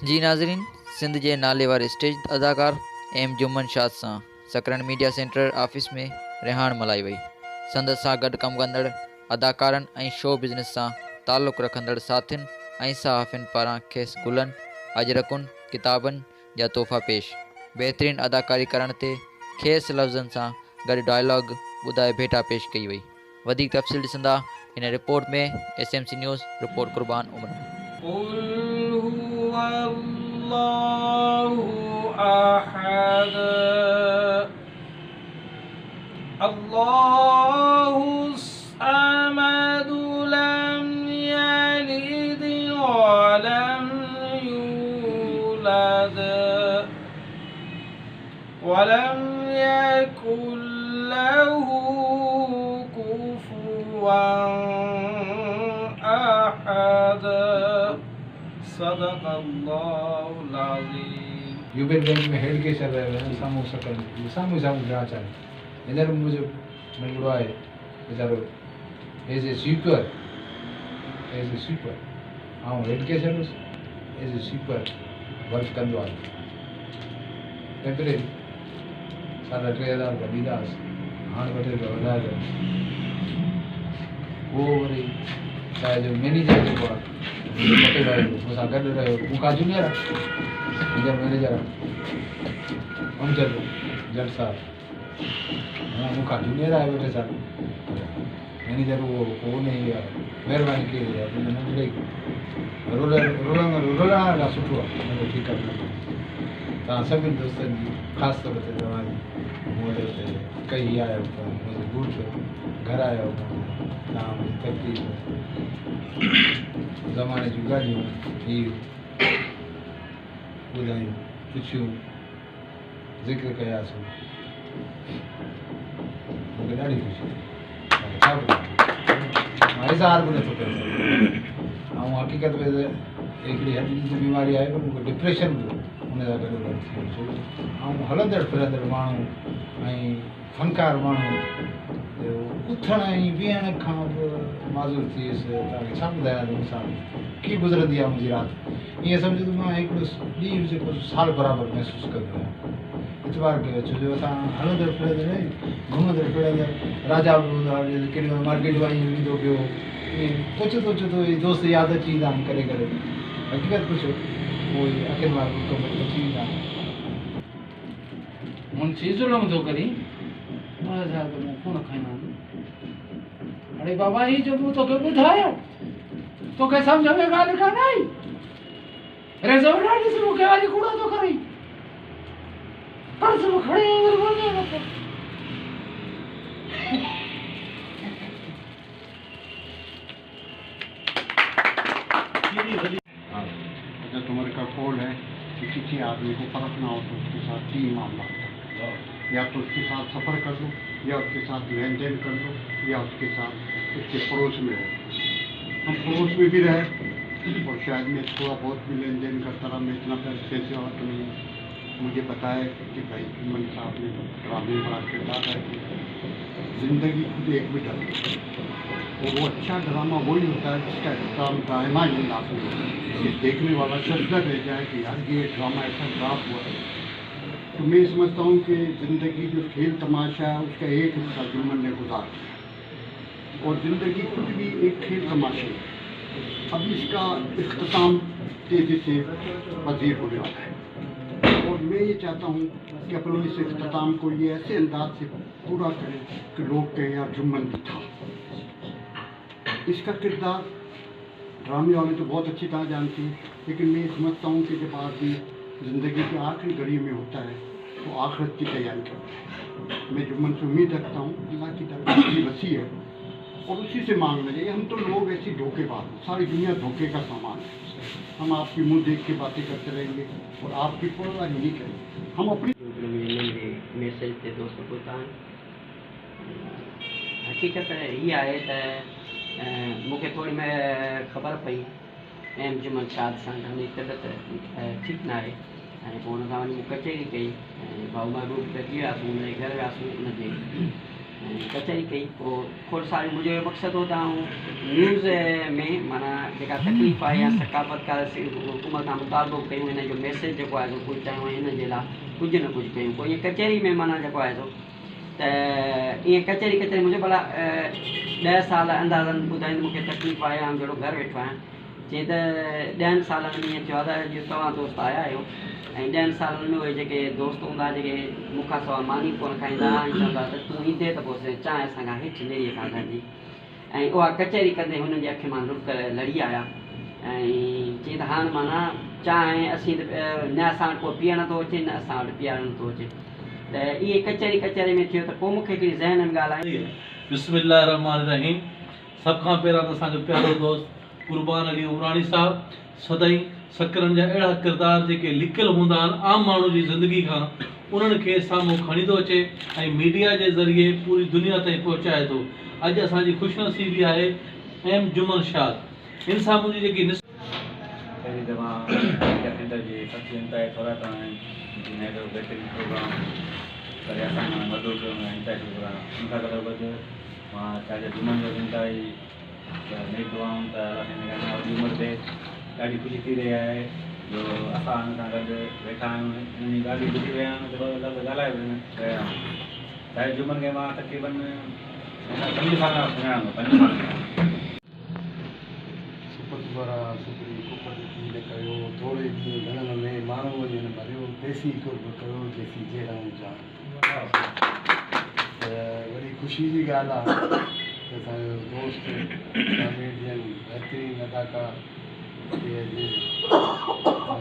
जी नाज़रीन, सिंध के नाले वारे स्टेज अदाकार एम जुम्मन शाद सां सकरन मीडिया सेंटर ऑफिस में रिहाण मल्हाई वई। संदसि सां गॾु कमु कंदड़ अदाकारनि ऐं शो बिज़नेस सां ताल्लुक़ रखंदड़ साथियुनि ऐं सहाफ़ियुनि पारां खेसि गुलनि, अजरकुनि, किताबनि जा तोहफ़ा पेश। बहितरीन अदाकारी करण ते खेसि लफ़्ज़नि सां गॾु डायलॉग ॿुधाए भेटा पेश कई वई। वधीक तफ़सील ॾिसंदा इन रिपोर्ट में। SMC न्यूज़ रिपोर्ट कुर्बान उमर। قل هو الله أحد الله الصمد لم يلد ولم يولد ولم يكن له كفوا أحد صدق الله العظيम। यूबेल बैंक में हेड के चल रहे हैं सामू सकल सामू जांच है इधर मुझे नंगड़ो है बेचारो एज ए स्वीपर हां हेड के चल एज ए स्वीपर वर्क कंदो आहे टेम्परेरी 3,500 का दीदास हाण वठे तो वधारे वो वरी शायद मैनेजर जेको आहे पटे रहियो मूंसां गॾु रहियो मूंखां जूनियर आहे हींअर मैनेजर आहे अमजद जट साहब हाँ मूंखां जूनियर आहे वेठे साहब मैनेजर वो कोन्हे महिरबानी कई आहे नंढड़े रोलण ॾाढा सुठो आहे ठीकु आहे तव्हां सभिनी दोस्तनि जी ख़ासि तौर ते तव्हांजी मूं वटि कई आहियो मुंहिंजे घुट घर आहियो तव्हां मुंहिंजी तकलीफ़ ज़माने जूं ॻाल्हियूं हीअ ॿुधायूं पुछियूं ज़िक्र कयासीं मूंखे ॾाढी ख़ुशी छा ॿुधायां मां इज़हार बि नथो करे सघां ऐं हक़ीक़त में त हिकिड़ी हॾी जी बीमारी आहे पर मूंखे डिप्रेशन बि हुन सां गॾु गॾु थी वियो छो ऐं हलंदड़ फिरंदड़ माण्हू ऐं फनकार माण्हू उथण ऐं वेहण खां बि माज़ूर थी वियुसि तव्हांखे छा ॿुधायां मूंसां कीअं गुज़रंदी आहे मुंहिंजी राति ईअं सम्झो त मां हिकिड़ो ॾींहुं जेको साल बराबरि महसूसु कंदो आहियां इतवार कयो छो जो असां हलंदड़ फिरंदड़ घुमंदड़ फिरंदड़ राजा बि हूंदा हुआ केॾी महिल मार्केट वाई वेंदो पियो ईअं ओचितो दोस्त यादि अची ईंदा आहिनि करे करे हक़ीक़त पुछो पोइ अखियुनि मां अची ईंदा मुंशी ज़ुल्म थो करी मूं कोन खाईंदा आहिनि अरे बाबा ही जो मूं तोखे ॿुधायो तोखे सम्झ में ॻाल्हि कान आई रेज़ो न ॾिस मूंखे वरी कूड़ो थो करे कर्ज़ में खणी वञे अगर तुम्हारे का कॉल है कि किसी आदमी को फर्क ना हो तो उसके साथ 3 मामला या तो उसके साथ सफ़र कर लो या उसके साथ लेन देन कर लो या उसके साथ उसके पड़ोस में रहो। हम पड़ोस में भी रहे और शायद मैं थोड़ा बहुत भी लेन देन करता रहा मैं इतना पैसे से और नहीं मुझे पता है कि भाई मन साहब ने ड्रामे बड़ा किरदार है कि ज़िंदगी खुद एक भी डर और वो अच्छा ड्रामा वही होता है जिसका एहतराम दायमा ही लाखों ये देखने वाला शब्द रह जाए कि यार ये ड्रामा ऐसा खराब हुआ है। तो मैं समझता हूँ कि ज़िंदगी जो खेल तमाशा है उसका एक हिस्सा जुम्मन ने गुजारा और ज़िंदगी खुद भी एक खेल तमाशा है। अब इसका इख्तिताम तेज़ी से पजीर होने वाला है और मैं ये चाहता हूँ कि अपने इस इख्तिताम को ये ऐसे अंदाज से पूरा करें कि लोग कहें यार जुम्मन भी था। इसका किरदार ड्रामे वाले तो बहुत अच्छी तरह जानती है लेकिन मैं समझता हूँ कि जब आदमी ज़िंदगी की आखिरी घड़ी में होता है तो आखिरत की तैयारी करता है। मैं जुम्मन से उम्मीद रखता हूँ अल्लाह की तरफ की वसी है और उसी से मांगना चाहिए। हम तो लोग ऐसी धोखेबाज हैं सारी दुनिया धोखे का सामान है। हम आपकी मुँह देख के बातें करते रहेंगे और आपकी परवाह नहीं करेंगे। हम अपनी मैसेज ते दोस्तों को हकीकत ये आहे त मूंखे थोड़ी मैं ख़बर पई एम जुम्मन शाद सां घणी तबियत ठीक ना आहे पोइ हुन खां वञी मूं कचहरी कई भाऊ महबूब गॾिजी वियासीं हुनजे घर वियासीं हुनजे कचहरी कई पोइ खोड़ सारी मुंहिंजो मक़सदु हो त न्यूज़ में माना जेका तकलीफ़ आहे या सकाफ़त का हुकूमत खां मुतालबो कयूं हिन जो मैसेज जेको आहे सो पहुचायूं हिन जे लाइ कुझु न कुझु कयूं पोइ ईअं कचहरी में माना जेको आहे सो त ईअं कचहरी मुंहिंजो भला 10 साल अंदाज़नि ॿुधाईंदो मूंखे तकलीफ़ आहे आउं जहिड़ो घरु वेठो आहियां चई त 10 सालनि में ईअं थियो आहे त अॼु तव्हां दोस्त आया आहियो ऐं 10 सालनि में उहे जेके दोस्त हूंदा जेके मूंखां सवाइ मानी कोन खाईंदा ऐं चवंदा त तूं ईंदे त पोइ चांहि असांखां हेठि लेईअ खां खणिजी ऐं उहा कचहरी कंदे हुननि जी अखि मां लुक लड़ी आया ऐं चई त हाणे माना चांहि असीं न असां वटि पोइ पीअण थो अचे न असां वटि पीआरणु थो अचे त इहे कचहरी में थियो त पोइ मूंखे हिकिड़ी ज़हन में ॻाल्हि आई बिस्मिल्लाहिर्रहमानिर्रहीम। सब खां पहिरियों त असांजो प्यारो दोस्त कुर्बान अली उमराणी साहब सदाईं सकरनि जा अहिड़ा किरदार जेके लिकियल हूंदा आहिनि आम माण्हू जी ज़िंदगी खां उन्हनि खे साम्हूं खणी थो अचे ऐं मीडिया जे ज़रिए पूरी दुनिया ताईं पहुचाए थो। अॼु असांजी ख़ुशनसीबी आहे एम जुमन शाद इन सां मुंहिंजी जेकी पहिरीं दफ़ा सेंटर जी सचिन ताईं थोरा तव्हां बहितरीनु प्रोग्राम करे असां मदद कयो इंताई प्रोग्राम उन खां गॾो गॾु मां चाहे जुमन जो इंताई नेक दुआऊं त अलाह वॾी उमिरि ते ॾाढी ख़ुशी थी रही आहे जो असां हुन सां गॾु वेठा आहियूं हिन जी ॻाल्हियूं ॿुधी रहिया आहियूं त लफ़्ज़ ॻाल्हाए रहिया आहियूं। चाहे जुमन खे मां तक़रीबन 5 साल सुञाणा 5 साल थोरे ॾींहं घणनि में माण्हू वञनि भरियो देसी कुर्ब कयो देसी जहिड़ा जान त वॾी ख़ुशी जी ॻाल्हि आहे त असांजो दोस्त कॉमेडियन बहितरीनु अदाकार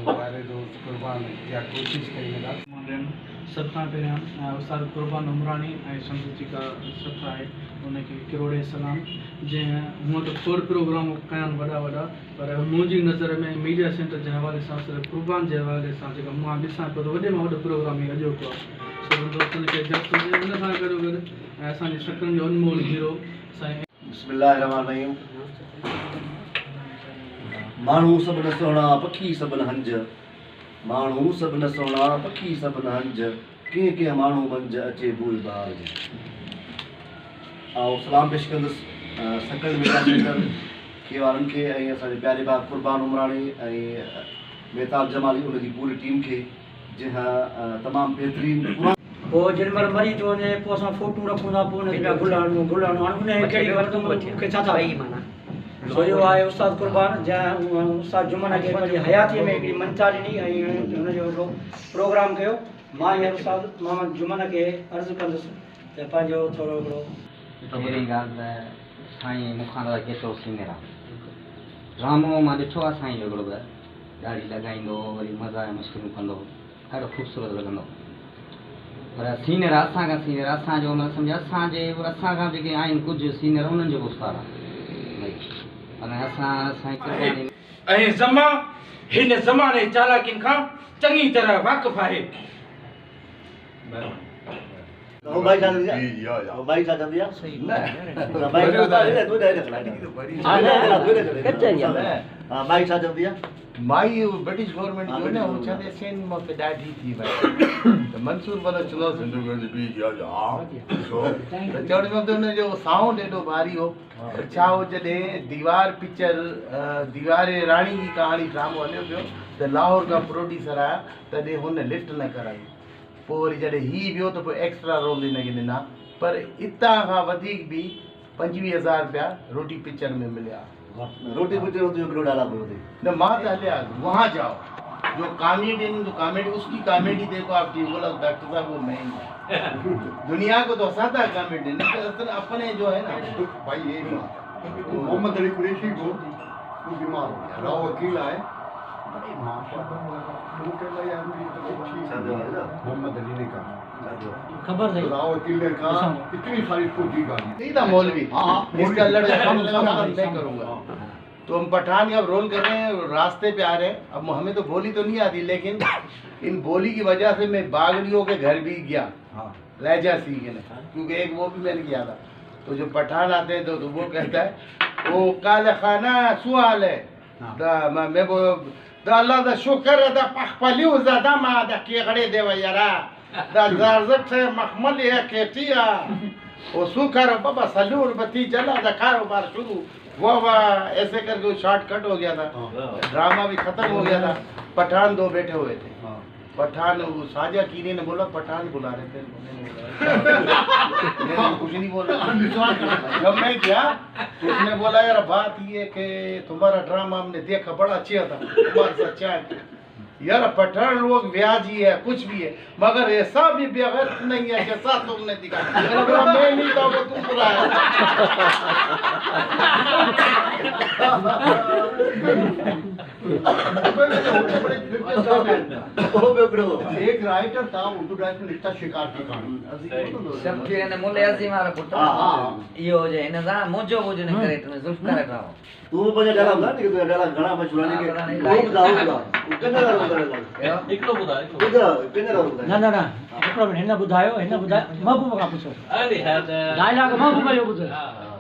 प्यारे दोस्त कुर्बान इहा कोशिशि कई वेंदा। सब खां पहिरियां उस्ताद कुर्बान उमराणी ऐं संदसि जेका सथ आहे उनखे किरोड़े सलाम जंहिं हूअं त खोड़ प्रोग्राम कया आहिनि वॾा वॾा पर मुंहिंजी नज़र में मीडिया सेंटर जे हवाले सां सिर्फ़ु कुर्बान जे हवाले सां जेका मां ॾिसां पियो त वॾे में वॾो प्रोग्राम ई अॼोको आहे सो दोस्तनि खे जप्त हुजे हुन सां गॾो गॾु ऐं असांजी सकरनि जो अनमोल हीरो साईं बिस्मिल्लाहिर्रहमानिर्रहीम। माण्हू सभु न सुहिणा पखी सभु न हंज माण्हू सभु न सुहिणा पखी सभु न हंज कंहिं कंहिं माण्हू मंझ अचे भूल बहार जी। ऐं सलाम पेश कंदुसि सकल मीडिया सेंटर खे वारनि खे ऐं असांजे प्यारे भाउ कुर्बान उमराणी ऐं मेहताब जमाली उनजी पूरी टीम खे जंहिं तमामु बहितरीनु पोइ जेॾीमहिल मरी थो वञे पोइ असां फोटू रखूं था पोइ हुनखे गुलाणो हाणे उन कहिड़ी वक़्तु मूंखे छा था माना सो इहो आहे उस्ताद कुर्बान जंहिं उस्ताद जुमन खे पंहिंजी हयातीअ में हिकिड़ी मंशा ॾिनी ऐं हुनजो हिकिड़ो प्रोग्राम कयो। मां हींअर उस्ताद मोहम्मद जुमन खे अर्ज़ु कंदुसि त पंहिंजो थोरो हिकिड़ो पहिरीं ॻाल्हि त साईं मूंखां त केतिरो सीनियर आहे ड्रामो मां ॾिठो आहे साईं जो हिकिड़ो त ॾाढी लॻाईंदो वरी मज़ा ऐं मस्करियूं कंदो ॾाढो ख़ूबसूरत लॻंदो पर सीनियर आहे असांखां सीनियर आहे असांजो माना सम्झो असांखां जेके आहिनि कुझु सीनियर उन्हनि जो उस्ताद आहे अने असां साईं ऐं ज़मा हिन ज़माने चालाकियुनि खां चङी तरह वाक़ुफ़ु आहे। भाई छा कंदी आहे भाई छा कंदी आहे भाई छा कंदी आहे माई ब्रिटिश गवर्नमेंट जो न वो छाते सेन मूंखे ॾाढी थी वई त मंसूर वाला चलो सिंधु गंज बि हा सो त चवण में हुनजो साउंड एॾो भारी हो छा हो जॾहिं दीवार पिक्चर दीवार राणी जी कहाणी ड्रामो हलियो पियो त लाहौर खां प्रोड्यूसर आया तॾहिं हुन लिफ्ट न कराई पोइ वरी जॾहिं हीउ वियो त पोइ एक्स्ट्रा रोल हिनखे ॾिना पर हितां खां वधीक बि 25,000 रुपया रोटी पिक्चर में मिलिया। रोटी पिक्चर होती है करोड़ डाला होती न माँ हलिया वहाँ जाओ जो कॉमेडियन जो कॉमेडी उसकी कॉमेडी देखो आपकी बोला डॉक्टर साहब वो महंगी दुनिया को तो हंसाता है कॉमेडियन अपने जो है ना भाई ये मोहम्मद अली कुरैशी को बीमार हो गया राव वकील आए मोहम्मद अली ने कहा खबर नहीं राव वकील ने कहा इतनी सारी फौजी गाड़ी नहीं था मौलवी इसका लड़का नहीं करूँगा तो हम पठान का रोल कर रहे हैं रास्ते पे आ रहे हैं अब हमें तो बोली तो नहीं आती लेकिन इन बोली की वजह से मैं बागड़ियों के घर भी गया लहजा सीखने क्योंकि एक वो भी मैंने किया था तो जो पठान आते हैं तो वो कहता है वो काले खाना सुहाल है मैं वो अल्लाह का शुक्र है पखपलियो ज़्यादा माँ के खड़े देव यारा दा ज़ारज़त से मखमल है केतिया वो सुखारो बाबा सलून बत्ती चला था, कारोबार शुरू वाह ऐसे करके वो शॉर्टकट हो गया था, ड्रामा भी खत्म हो गया था। पठान दो बैठे हुए थे, पठान वो साजा कीनी ने बोला पठान बुला रहे थे, मैंने कुछ नहीं बोला। जब मैं गया तो उसने बोला यार बात ये कि तुम्हारा ड्रामा हमने देखा बड़ा अच्छा था, तुम्हारा सच्चा है यार, पठान लोग ब्याजी है कुछ भी है मगर ऐसा भी बेगैरत नहीं है जैसा तुमने दिखाया। मैं नहीं था वो तुम बुलाया। एक राइटर था उर्दू राइटर लिखता शिकार की कहानी सबके ने मोले अजी मारा पुत्र यो जे ने जा मोजो मोजो ने करे तने जुल्फकार राव तू बजे डाला था कि तू डाला घणा मशहूर है कि वो बुधाओ केना एकलो बुधा ना ना ना हिकिड़ो मिनट हिन ॿुधायो महबूब खां पुछो अरे यार डायलॉग महबूब जो ॿुधायो